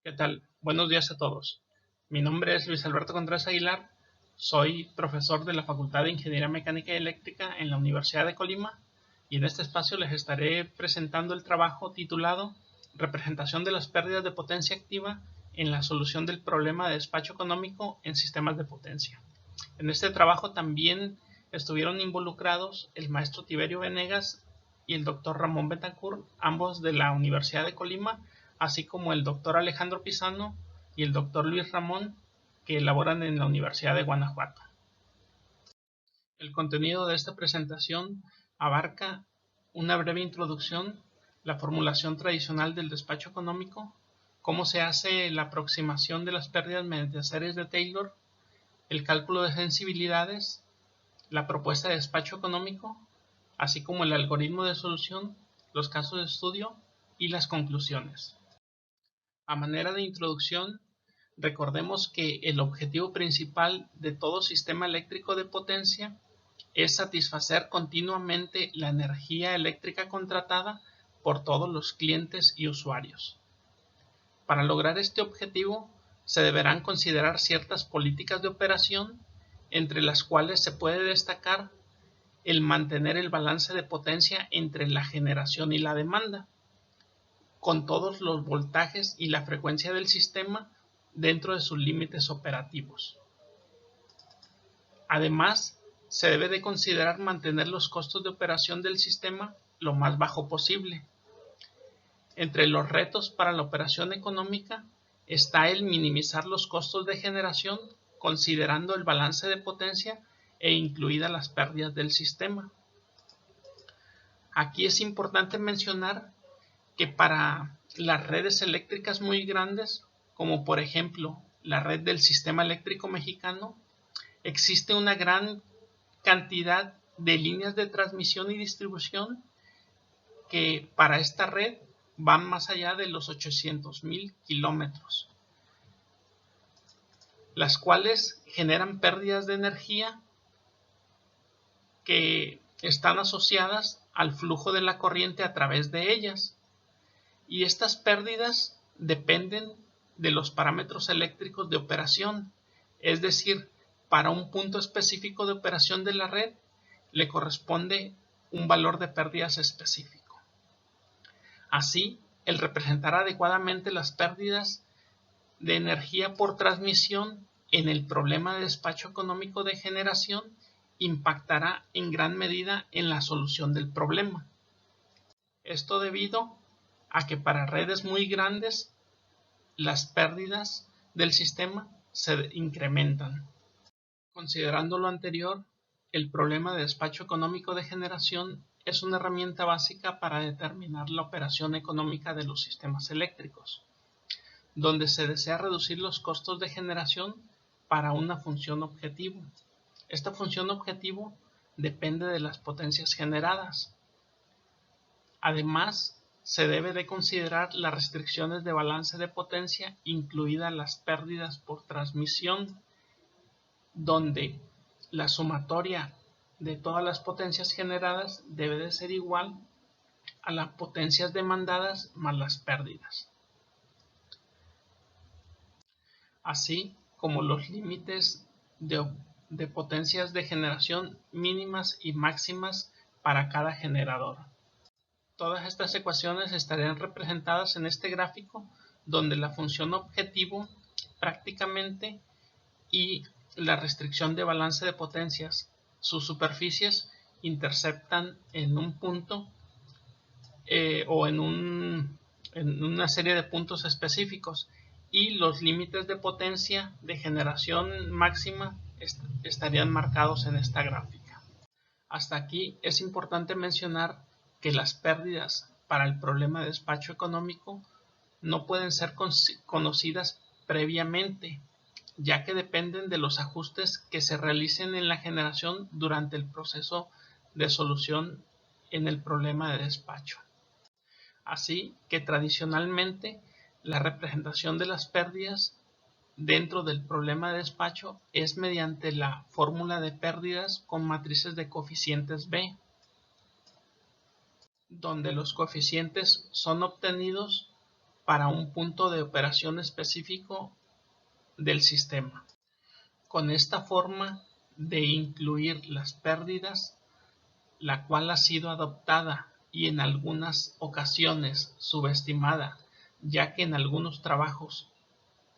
¿Qué tal? Buenos días a todos. Mi nombre es Luis Alberto Contreras Aguilar, soy profesor de la Facultad de Ingeniería Mecánica y Eléctrica en la Universidad de Colima y en este espacio les estaré presentando el trabajo titulado Representación de las pérdidas de potencia activa en la solución del problema de despacho económico en sistemas de potencia. En este trabajo también estuvieron involucrados el maestro Tiberio Venegas y el doctor Ramón Betancourt, ambos de la Universidad de Colima, así como el doctor Alejandro Pisano y el doctor Luis Ramón, que elaboran en la Universidad de Guanajuato. El contenido de esta presentación abarca una breve introducción, la formulación tradicional del despacho económico, cómo se hace la aproximación de las pérdidas mediante series de Taylor, el cálculo de sensibilidades, la propuesta de despacho económico, así como el algoritmo de solución, los casos de estudio y las conclusiones. A manera de introducción, recordemos que el objetivo principal de todo sistema eléctrico de potencia es satisfacer continuamente la energía eléctrica contratada por todos los clientes y usuarios. Para lograr este objetivo, se deberán considerar ciertas políticas de operación, entre las cuales se puede destacar el mantener el balance de potencia entre la generación y la demanda, con todos los voltajes y la frecuencia del sistema dentro de sus límites operativos. Además, se debe de considerar mantener los costos de operación del sistema lo más bajo posible. Entre los retos para la operación económica está el minimizar los costos de generación considerando el balance de potencia e incluidas las pérdidas del sistema. Aquí es importante mencionar que para las redes eléctricas muy grandes, como por ejemplo la red del Sistema Eléctrico Mexicano, existe una gran cantidad de líneas de transmisión y distribución que para esta red van más allá de los 800,000 kilómetros, las cuales generan pérdidas de energía que están asociadas al flujo de la corriente a través de ellas. Y estas pérdidas dependen de los parámetros eléctricos de operación, es decir, para un punto específico de operación de la red le corresponde un valor de pérdidas específico. Así, el representar adecuadamente las pérdidas de energía por transmisión en el problema de despacho económico de generación impactará en gran medida en la solución del problema. Esto debido a que para redes muy grandes las pérdidas del sistema se incrementan. Considerando lo anterior, el problema de despacho económico de generación es una herramienta básica para determinar la operación económica de los sistemas eléctricos, donde se desea reducir los costos de generación para una función objetivo. Esta función objetivo depende de las potencias generadas. Además, se debe de considerar las restricciones de balance de potencia, incluidas las pérdidas por transmisión, donde la sumatoria de todas las potencias generadas debe de ser igual a las potencias demandadas más las pérdidas, así como los límites de potencias de generación mínimas y máximas para cada generador. Todas estas ecuaciones estarían representadas en este gráfico, donde la función objetivo prácticamente y la restricción de balance de potencias, sus superficies interceptan en un punto o en una serie de puntos específicos, y los límites de potencia de generación máxima estarían marcados en esta gráfica. Hasta aquí es importante mencionar que las pérdidas para el problema de despacho económico no pueden ser conocidas previamente, ya que dependen de los ajustes que se realicen en la generación durante el proceso de solución en el problema de despacho. Así que tradicionalmente la representación de las pérdidas dentro del problema de despacho es mediante la fórmula de pérdidas con matrices de coeficientes B, donde los coeficientes son obtenidos para un punto de operación específico del sistema. Con esta forma de incluir las pérdidas, la cual ha sido adoptada y en algunas ocasiones subestimada, ya que en algunos trabajos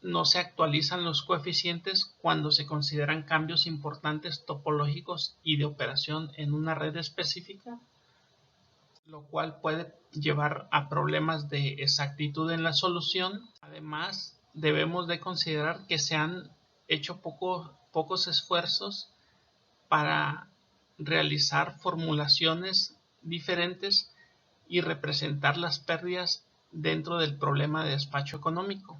no se actualizan los coeficientes cuando se consideran cambios importantes topológicos y de operación en una red específica, lo cual puede llevar a problemas de exactitud en la solución. Además, debemos de considerar que se han hecho pocos esfuerzos para realizar formulaciones diferentes y representar las pérdidas dentro del problema de despacho económico.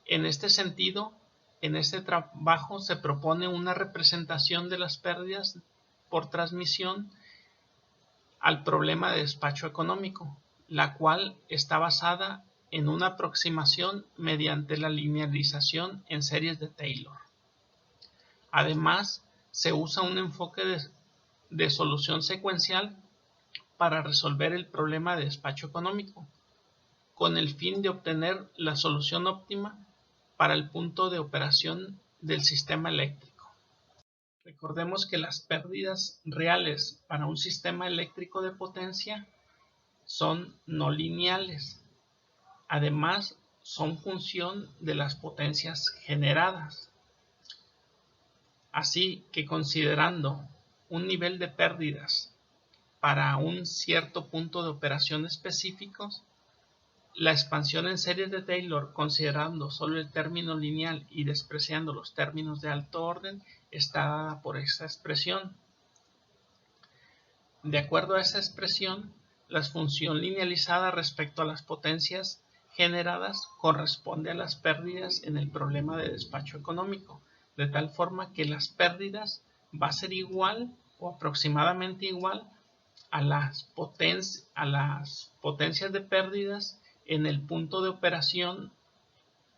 En este sentido, en este trabajo se propone una representación de las pérdidas por transmisión al problema de despacho económico, la cual está basada en una aproximación mediante la linealización en series de Taylor. Además, se usa un enfoque de solución secuencial para resolver el problema de despacho económico, con el fin de obtener la solución óptima para el punto de operación del sistema eléctrico. Recordemos que las pérdidas reales para un sistema eléctrico de potencia son no lineales. Además, son función de las potencias generadas. Así que considerando un nivel de pérdidas para un cierto punto de operación específicos, la expansión en series de Taylor, considerando solo el término lineal y despreciando los términos de alto orden, está dada por esta expresión. De acuerdo a esa expresión, la función linealizada respecto a las potencias generadas corresponde a las pérdidas en el problema de despacho económico, de tal forma que las pérdidas va a ser igual o aproximadamente igual a las potencias de pérdidas en el punto de operación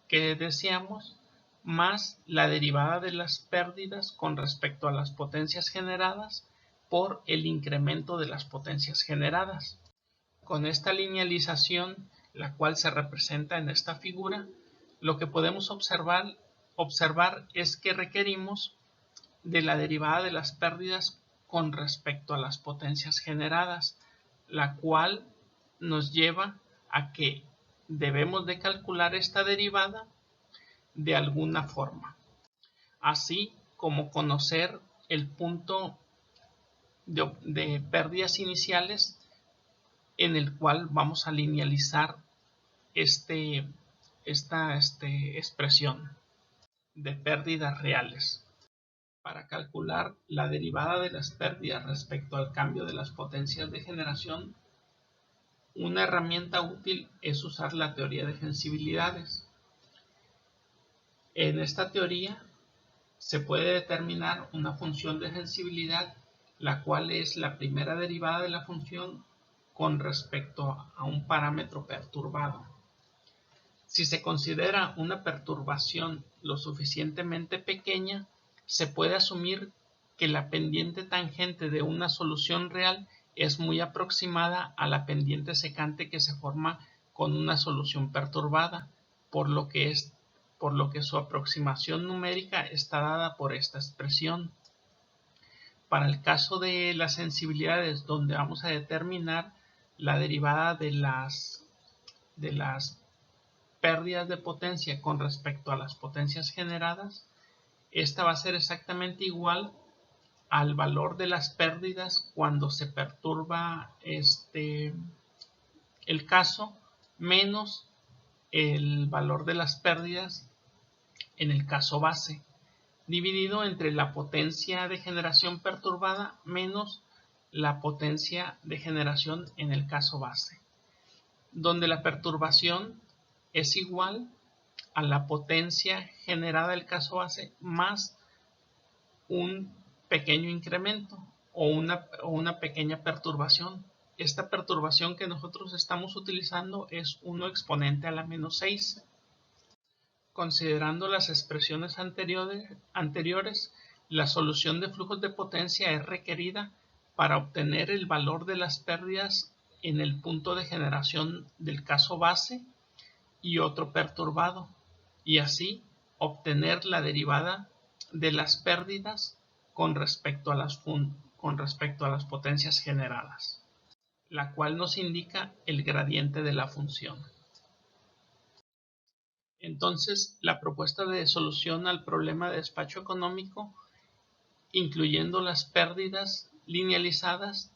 que deseamos, más la derivada de las pérdidas con respecto a las potencias generadas por el incremento de las potencias generadas. Con esta linealización, la cual se representa en esta figura, lo que podemos observar es que requerimos de la derivada de las pérdidas con respecto a las potencias generadas, la cual nos lleva a que debemos de calcular esta derivada de alguna forma, así como conocer el punto de pérdidas iniciales en el cual vamos a linealizar esta expresión de pérdidas reales. Para calcular la derivada de las pérdidas respecto al cambio de las potencias de generación, una herramienta útil es usar la teoría de sensibilidades. En esta teoría se puede determinar una función de sensibilidad, la cual es la primera derivada de la función con respecto a un parámetro perturbado. Si se considera una perturbación lo suficientemente pequeña, se puede asumir que la pendiente tangente de una solución real es muy aproximada a la pendiente secante que se forma con una solución perturbada, por lo que su aproximación numérica está dada por esta expresión. Para el caso de las sensibilidades, donde vamos a determinar la derivada de las pérdidas de potencia con respecto a las potencias generadas, esta va a ser exactamente igual al valor de las pérdidas cuando se perturba el caso menos el valor de las pérdidas en el caso base, dividido entre la potencia de generación perturbada menos la potencia de generación en el caso base, donde la perturbación es igual a la potencia generada del caso base más un pequeño incremento o una pequeña perturbación. Esta perturbación que nosotros estamos utilizando es 1 exponente a la menos 6. Considerando las expresiones anteriores, la solución de flujos de potencia es requerida para obtener el valor de las pérdidas en el punto de generación del caso base y otro perturbado, y así obtener la derivada de las pérdidas con respecto a las potencias generadas, la cual nos indica el gradiente de la función. Entonces, la propuesta de solución al problema de despacho económico, incluyendo las pérdidas linealizadas,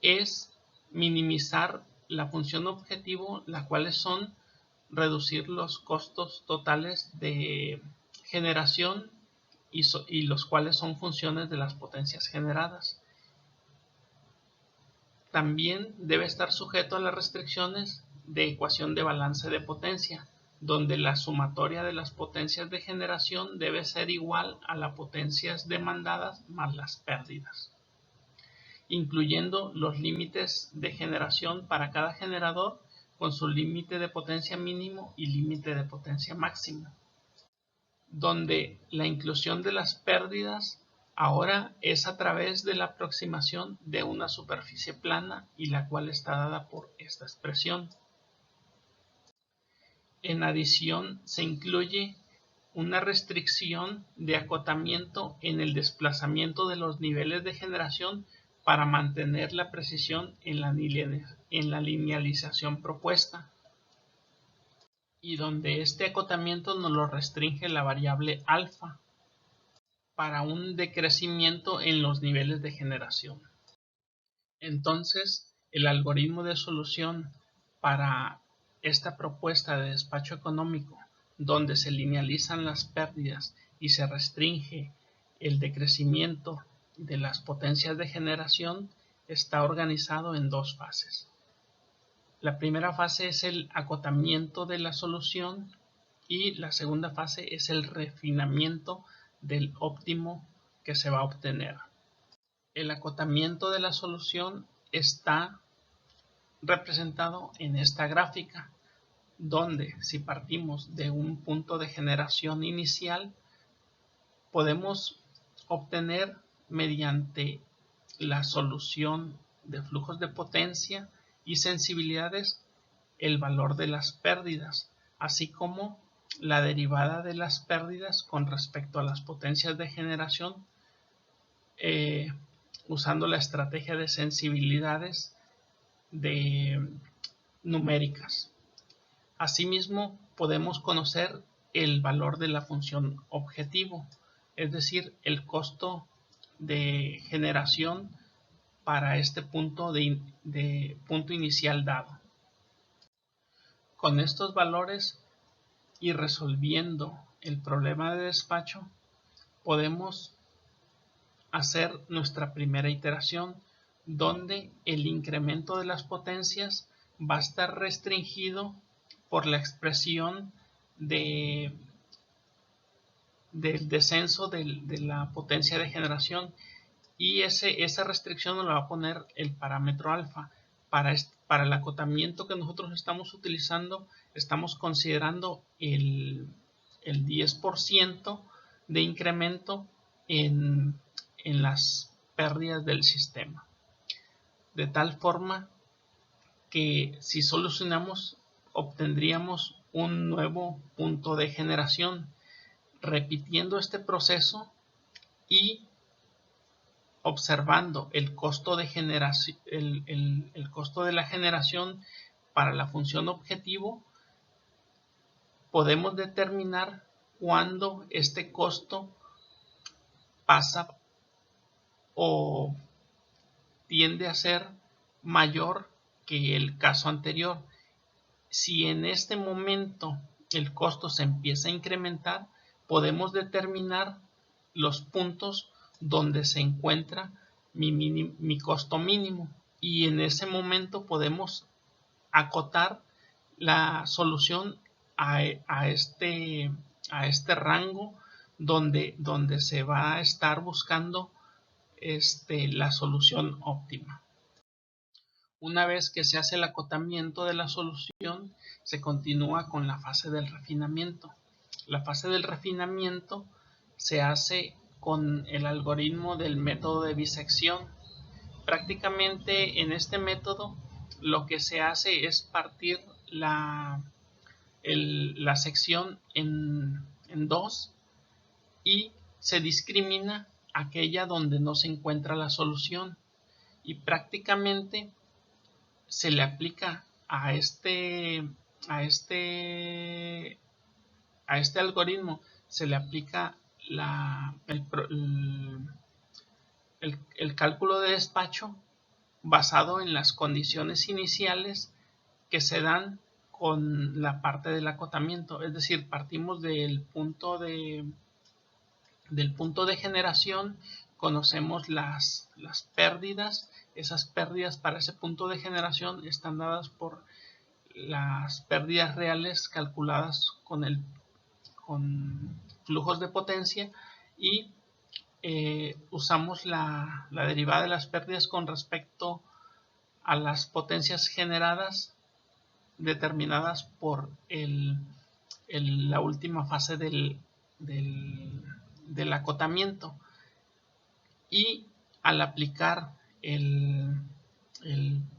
es minimizar la función objetivo, las cuales son reducir los costos totales de generación y los cuales son funciones de las potencias generadas. También debe estar sujeto a las restricciones de ecuación de balance de potencia, donde la sumatoria de las potencias de generación debe ser igual a las potencias demandadas más las pérdidas, incluyendo los límites de generación para cada generador con su límite de potencia mínimo y límite de potencia máximo, donde la inclusión de las pérdidas ahora es a través de la aproximación de una superficie plana y la cual está dada por esta expresión. En adición, se incluye una restricción de acotamiento en el desplazamiento de los niveles de generación para mantener la precisión en la linealización propuesta, y donde este acotamiento nos lo restringe la variable alfa para un decrecimiento en los niveles de generación. Entonces, el algoritmo de solución para esta propuesta de despacho económico, donde se linealizan las pérdidas y se restringe el decrecimiento de las potencias de generación, está organizado en dos fases. La primera fase es el acotamiento de la solución y la segunda fase es el refinamiento del óptimo que se va a obtener. El acotamiento de la solución está representado en esta gráfica, donde si partimos de un punto de generación inicial, podemos obtener mediante la solución de flujos de potencia y sensibilidades el valor de las pérdidas, así como la derivada de las pérdidas con respecto a las potencias de generación, usando la estrategia de sensibilidades numéricas. Asimismo, podemos conocer el valor de la función objetivo, es decir, el costo de generación para este punto punto inicial dado. Con estos valores y resolviendo el problema de despacho, podemos hacer nuestra primera iteración, donde el incremento de las potencias va a estar restringido por la expresión del descenso de la potencia de generación, y esa restricción nos la va a poner el parámetro alfa. Para el acotamiento que nosotros estamos utilizando, estamos considerando el 10% de incremento en las pérdidas del sistema, de tal forma que si solucionamos obtendríamos un nuevo punto de generación, repitiendo este proceso y observando el costo de generación, el costo de la generación para la función objetivo. Podemos determinar cuándo este costo pasa o tiende a ser mayor que el caso anterior. Si en este momento el costo se empieza a incrementar, podemos determinar los puntos donde se encuentra mi costo mínimo, y en ese momento podemos acotar la solución a este rango donde se va a estar buscando la solución óptima. Una vez que se hace el acotamiento de la solución, se continúa con la fase del refinamiento. La fase del refinamiento se hace con el algoritmo del método de bisección. Prácticamente en este método lo que se hace es partir la sección en dos y se discrimina aquella donde no se encuentra la solución, y prácticamente se le aplica a este algoritmo, se le aplica el cálculo de despacho basado en las condiciones iniciales que se dan con la parte del acotamiento. Es decir, partimos del punto de generación, conocemos las pérdidas. Esas pérdidas para ese punto de generación están dadas por las pérdidas reales calculadas con flujos de potencia, y usamos la derivada de las pérdidas con respecto a las potencias generadas determinadas por la última fase del acotamiento. Y al aplicar el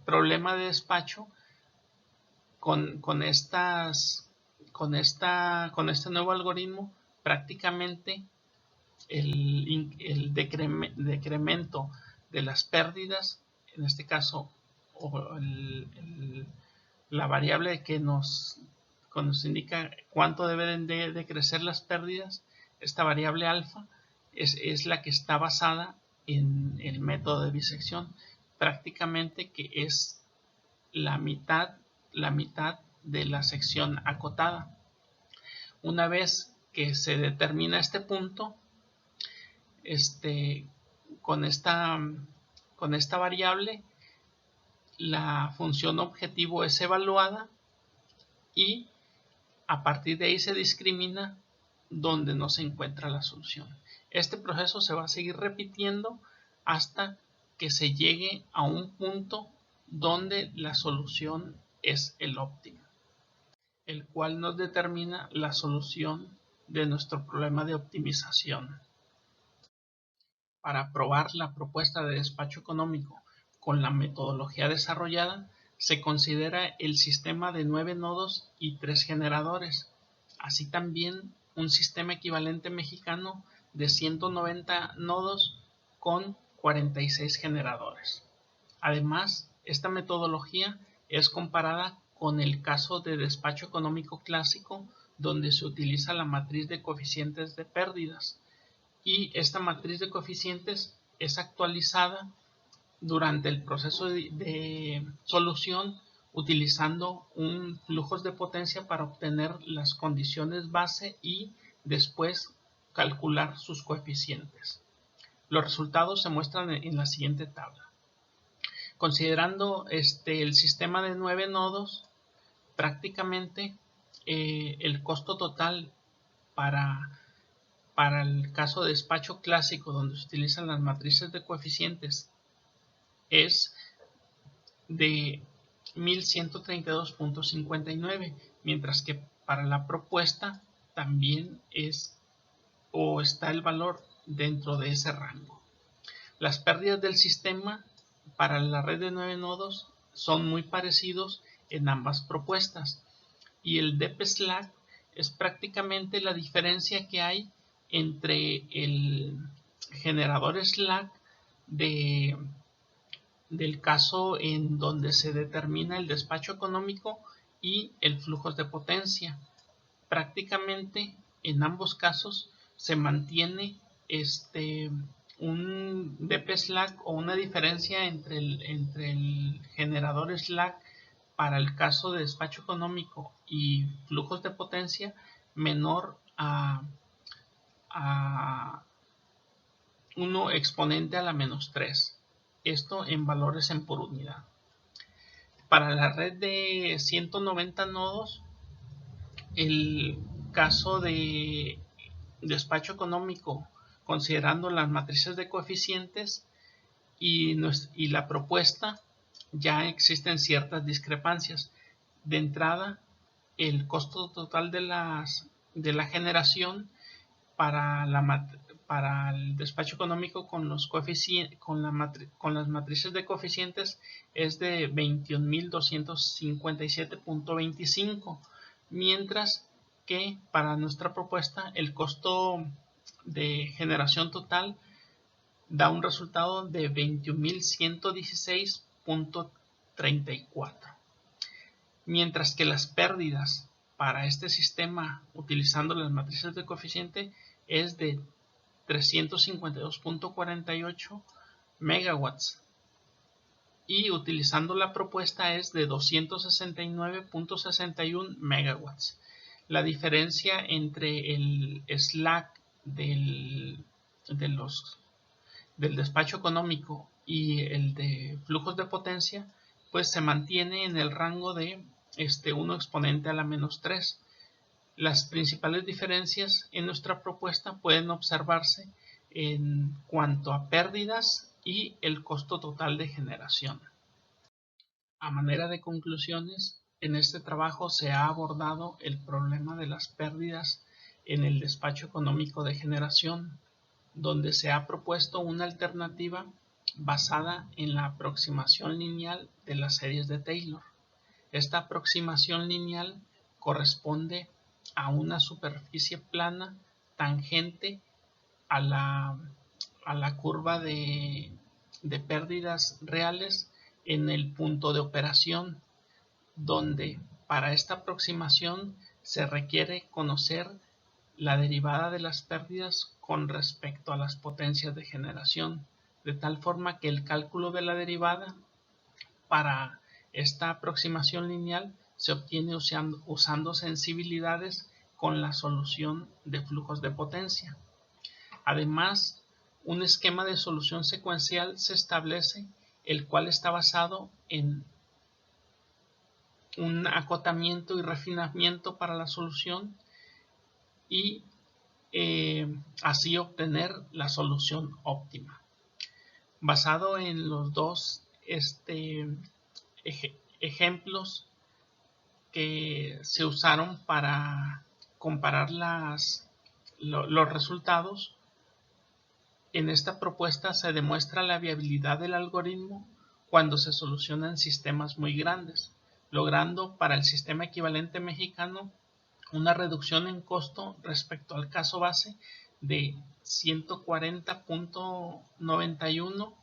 problema de despacho con este nuevo algoritmo, prácticamente el decremento de las pérdidas, en este caso, o la variable que nos indica cuánto deben de crecer las pérdidas, esta variable alfa, es la que está basada en el método de bisección, prácticamente que es la mitad de la sección acotada. Una vez que se determina este punto, con esta variable, la función objetivo es evaluada y a partir de ahí se discrimina donde no se encuentra la solución. Este proceso se va a seguir repitiendo hasta que se llegue a un punto donde la solución es el óptimo, el cual nos determina la solución de nuestro problema de optimización. Para probar la propuesta de despacho económico con la metodología desarrollada, se considera el sistema de 9 nodos y 3 generadores, así también un sistema equivalente mexicano de 190 nodos con 46 generadores. Además, esta metodología es comparada con el caso de despacho económico clásico, donde se utiliza la matriz de coeficientes de pérdidas, y esta matriz de coeficientes es actualizada durante el proceso de solución utilizando un flujos de potencia para obtener las condiciones base y después calcular sus coeficientes. Los resultados se muestran en la siguiente tabla. Considerando el sistema de 9 nodos, prácticamente el costo total para el caso de despacho clásico, donde se utilizan las matrices de coeficientes, es de 1132.59, mientras que para la propuesta también está el valor dentro de ese rango. Las pérdidas del sistema para la red de 9 nodos son muy parecidos en ambas propuestas, y el DP/slack es prácticamente la diferencia que hay entre el generador slack del caso en donde se determina el despacho económico y el flujos de potencia. Prácticamente en ambos casos se mantiene un DP/slack o una diferencia entre el generador slack para el caso de despacho económico y flujos de potencia menor a 1 exponente a la menos 3. Esto en valores en por unidad. Para la red de 190 nodos, el caso de despacho económico, considerando las matrices de coeficientes y la propuesta, ya existen ciertas discrepancias. De entrada, el costo total de la generación para el despacho económico con las matrices de coeficientes es de 21.257.25, mientras que para nuestra propuesta el costo de generación total da un resultado de 21.116.34, mientras que las pérdidas para este sistema utilizando las matrices de coeficiente es de 352.48 megawatts y utilizando la propuesta es de 269.61 megawatts. La diferencia entre el slack del despacho económico y el de flujos de potencia pues se mantiene en el rango de 1 exponente a la menos 3. Las principales diferencias en nuestra propuesta pueden observarse en cuanto a pérdidas y el costo total de generación. A manera de conclusiones, en este trabajo se ha abordado el problema de las pérdidas en el despacho económico de generación, donde se ha propuesto una alternativa basada en la aproximación lineal de las series de Taylor. Esta aproximación lineal corresponde a una superficie plana tangente a la curva de pérdidas reales en el punto de operación, donde para esta aproximación se requiere conocer la derivada de las pérdidas con respecto a las potencias de generación, de tal forma que el cálculo de la derivada para esta aproximación lineal se obtiene usando sensibilidades con la solución de flujos de potencia. Además, un esquema de solución secuencial se establece, el cual está basado en un acotamiento y refinamiento para la solución y así obtener la solución óptima. Basado en los dos ejemplos que se usaron para comparar los resultados, en esta propuesta se demuestra la viabilidad del algoritmo cuando se solucionan sistemas muy grandes, logrando para el sistema equivalente mexicano una reducción en costo respecto al caso base de 140.91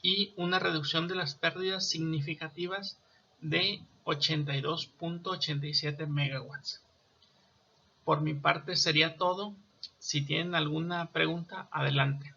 y una reducción de las pérdidas significativas de 82.87 megawatts. Por mi parte sería todo. Si tienen alguna pregunta, adelante.